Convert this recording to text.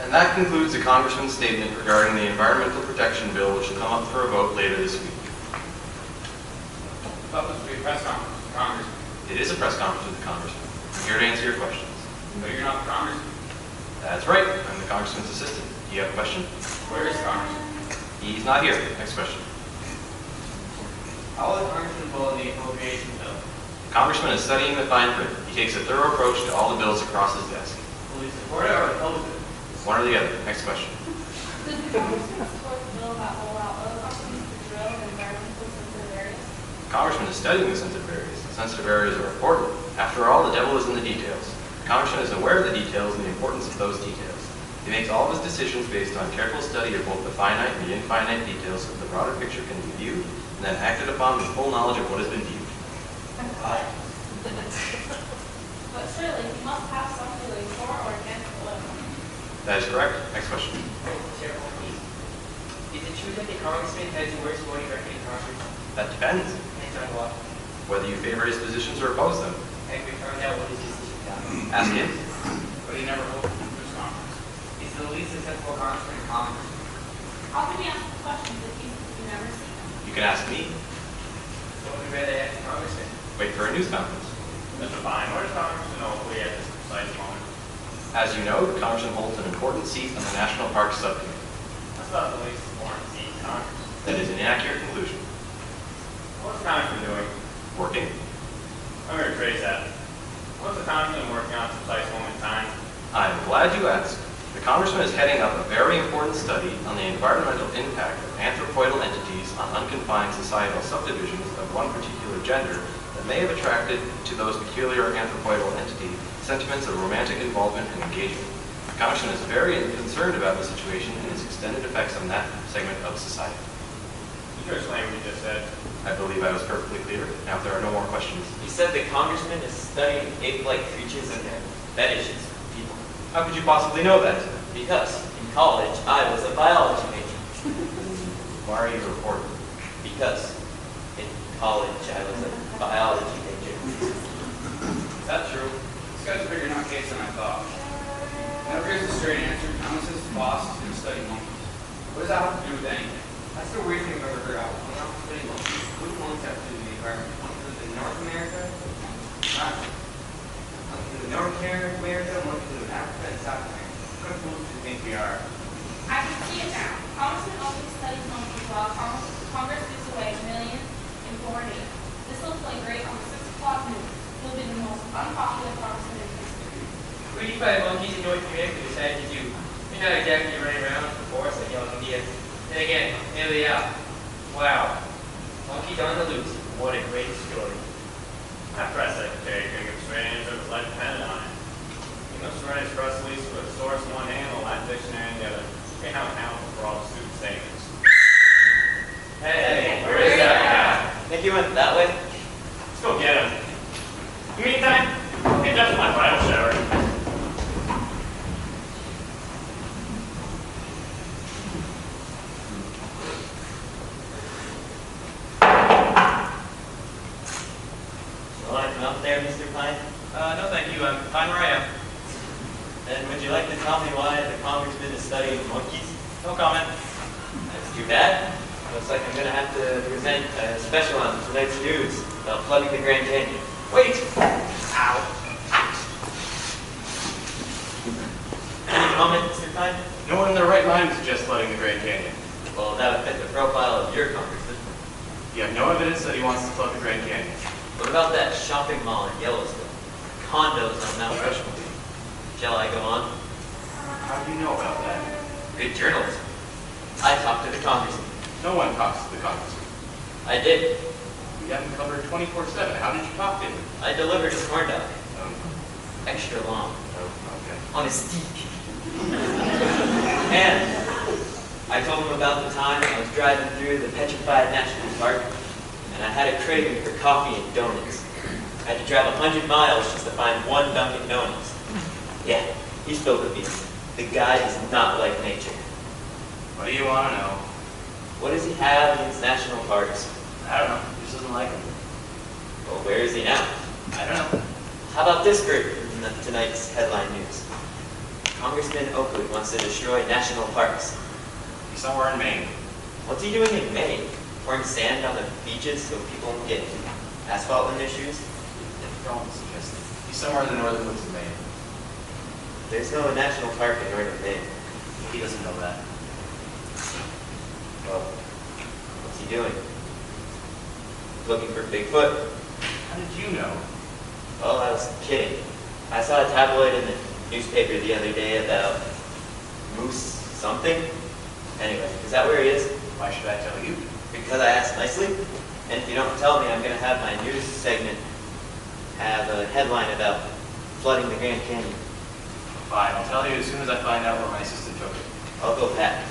And that concludes the Congressman's statement regarding the Environmental Protection Bill, which will come up for a vote later this week. I thought this would be a press conference with the Congressman. It is a press conference with the Congressman. I'm here to answer your questions. No, you're not the Congressman. That's right. I'm the Congressman's assistant. Do you have a question? Where is the Congressman? He's not here. Next question. How will the Congressman vote on the appropriation bill? The Congressman is studying the fine print. He takes a thorough approach to all the bills across his desk. Will he support it or oppose it? One or the other. Next question. Does the Congressman support the bill that will allow other companies to drill in environmental sensitive areas? The Congressman is studying the sensitive areas. The sensitive areas are important. After all, the devil is in the details. The Congressman is aware of the details and the importance of those details. He makes all of his decisions based on careful study of both the finite and the infinite details so that the broader picture can be viewed and then acted upon with full knowledge of what has been viewed. But surely he must have some feeling for or against oil. That is correct. Next question. Chairman, is it true that the Congressman has words for what he recommends in Congress? That depends. Depends on what? Whether you favor his positions or oppose them. Have we found out what his decision is? Ask him. But he never hoped for this conference. Is the least successful Congressman in Congress? How can he ask the questions if you never see them? You can ask me. So would we rather ask the Congressman? Wait for a news conference. Mr. Fine, what does Congressman Oakley at this precise moment? As you know, the Congressman holds an important seat on the National Parks Subcommittee. That's not the least important seat in Congress. That is an inaccurate conclusion. What's the Congressman doing? Working. I'm going to rephrase that. What's the Congressman working on at this precise moment in time? I'm glad you asked. The Congressman is heading up a very important study on the environmental impact of anthropoidal entities on unconfined societal subdivisions of one particular gender that may have attracted to those peculiar anthropoidal entity sentiments of romantic involvement and engagement. The Congressman is very concerned about the situation and its extended effects on that segment of society. Could you explain what you just said? I believe I was perfectly clear. Now, if there are no more questions. You said the Congressman is studying ape-like creatures and their fetishes for people. How could you possibly know that? Because in college, I was a biology major. Why are you reporting? Because in college, I was a biology major. Is that true? This guy's a bigger nutcase than I thought. Never gives a straight answer. Thomas is the boss. He's going to study monkeys. What does that have to do with anything? That's the weird thing I've ever heard out. When I'm studying monkeys, what do monkeys have to do with the environment? Monkeys live in North America? Not. Monkeys live in North America, monkeys live in Africa and South America. What fools do you think we are? I can see it now. Congressman only studies monkeys while Congress gives away millions in foreign aid. This will play great on the 6 o'clock news. He'll be the most unpopular congressman in history. 35 monkeys in North America decided to do. You're not exactly running around with the forest like y'all India. And again, here they are. Wow. Monkeys on the loose. What a great story. That press secretary couldn't give a straight answer if his life depended on it. He must write his press release with a source in one hand and a Latin dictionary in the other. You can't have an account for all the stupid statements. Hey, where is that guy? Think you went that way? Let's go get him. You mean time? Hey, that's my bridal shower. You want to come up there, Mr. Pine? No, thank you. I'm fine where I am. And would you like to tell me why the Congressman is studying monkeys? No comment. That's too bad. Looks like I'm going to have to present a special on tonight's news about flooding the Grand Canyon. Wait! Ow! Any comment, Mr. Pine? No one in their right mind suggests flooding the Grand Canyon. Well, that would fit the profile of your congressman. You have no evidence that he wants to flood the Grand Canyon. What about that shopping mall in Yellowstone? Condos on Mount Rushmore. Shall I go on? How do you know about that? Good journalism. I talked to the congressman. No one talks to the Congressman. I did. We have him covered 24/7. How did you talk to him? I delivered his corn dog. Um, Extra long. okay. On a stick. And I told him about the time I was driving through the Petrified National Park and I had a craving for coffee and donuts. I had to drive 100 miles just to find one Dunkin' Donuts. Yeah, he spilled the beans. The guy is not like nature. What do you want to know? What does he have in his national parks? I don't know. He just doesn't like him. Well, where is he now? I don't know. How about this group in tonight's headline news? Congressman Oakwood wants to destroy national parks. He's somewhere in Maine. What's he doing in Maine? Pouring sand on the beaches so people won't get asphalt in their shoes? Don't suggest it. He's somewhere in the northern woods of Maine. There's no national park in northern Maine. He doesn't know that. Well, what's he doing? Looking for Bigfoot? How did you know? Well, I was kidding. I saw a tabloid in the newspaper the other day about moose something. Anyway, is that where he is? Why should I tell you? Because I asked nicely. And if you don't tell me, I'm going to have my news segment have a headline about flooding the Grand Canyon. Fine, I'll tell you as soon as I find out where my assistant took it. I'll go back.